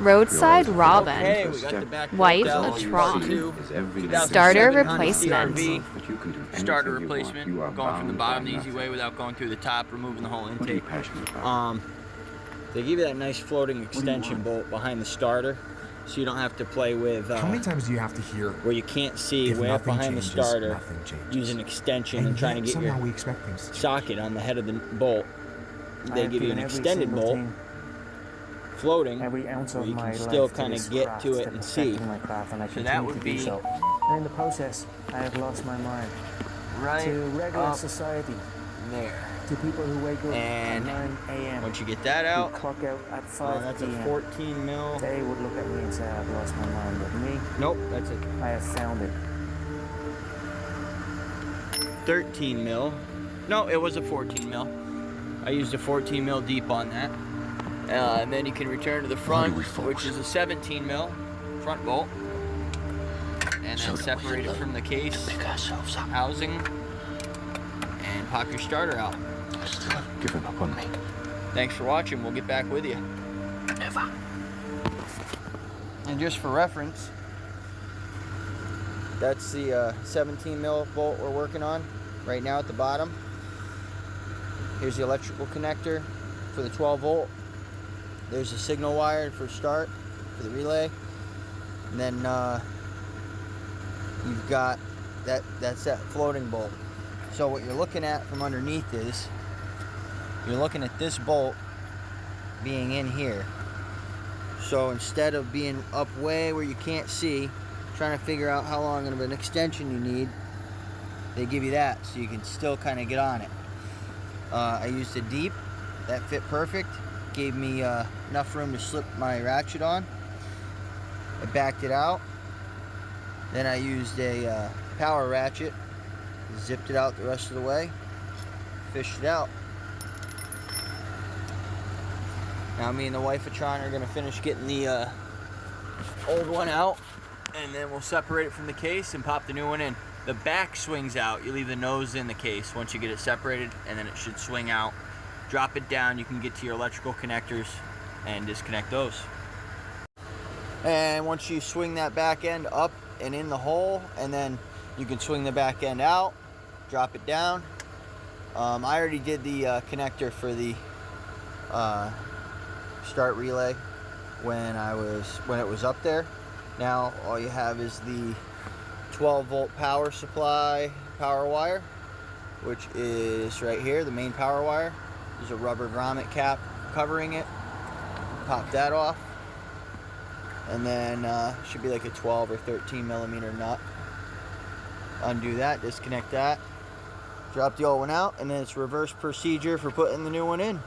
Roadside Robin. Okay, we got the back Wipe out. a Tron. 2007 Starter Honda replacement. CR-V. Starter replacement. Going from the bottom the easy way without going through the top, removing the whole intake. They give you that nice floating extension bolt behind the starter, so you don't have to play with. How many times do you have to hear? Where you can't see way up behind the starter, use an extension and trying to get your socket on the head of the bolt. They give you an extended bolt, floating, every ounce of where you my can still life kind to of get to it to and see. my craft, and I So that would be so. And in the process, I have lost my mind right to regular up society, there. to people who wake up And at 9 a.m. once you get that out, clock out at 5 that's a p.m. 14 mil. They would look at me and say, I've lost my mind. But me, Nope, that's it. I have found it. 13 mil. No, it was a 14 mil. I used a 14 mil deep on that. And then you can return to the front, which is a 17 mil front bolt. And then separate it from the case, housing, and pop your starter out. Still have given up on me. Thanks for watching. We'll get back with you. Never. And just for reference, that's the 17 mil bolt we're working on right now at the bottom. Here's the electrical connector for the 12 volt. There's a signal wire for start for the relay. And then you've got that's that floating bolt. So what you're looking at from underneath is you're looking at this bolt being in here. So instead of being up way where you can't see, trying to figure out how long of an extension you need, they give you that so you can still kind of get on it. I used a deep, that fit perfect, gave me enough room to slip my ratchet on. I backed it out, then I used a power ratchet, zipped it out the rest of the way, fished it out. Now me and the wife of Tron are going to finish getting the old one out, and then we'll separate it from the case and pop the new one in. The back swings out. You leave the nose in the case once you get it separated, and then it should swing out. Drop it down, you can get to your electrical connectors and disconnect those. And once you swing that back end up and in the hole, and then you can swing the back end out, drop it down. I already did the connector for the start relay when it was up there. Now all you have is the 12 volt power supply power wire, which is right here, the main power wire. There's a rubber grommet cap covering it. Pop that off, and then should be like a 12 or 13 millimeter nut. Undo that, disconnect that, drop the old one out, and then it's reverse procedure for putting the new one in.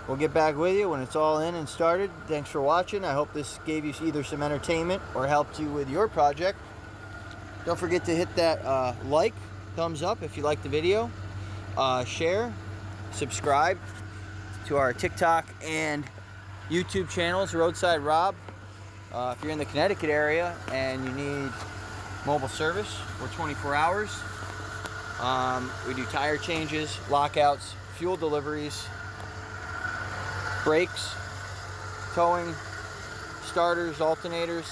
We'll get back with you when it's all in and started. Thanks for watching. I hope this gave you either some entertainment or helped you with your project. Don't forget to hit that like, thumbs up if you like the video, share, subscribe to our TikTok and YouTube channels, Roadside Rob. If you're in the Connecticut area and you need mobile service, we're 24 hours. We do tire changes, lockouts, fuel deliveries, brakes, towing, starters, alternators.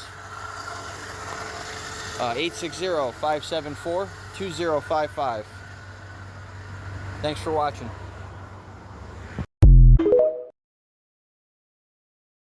860-574-2055. Thanks for watching.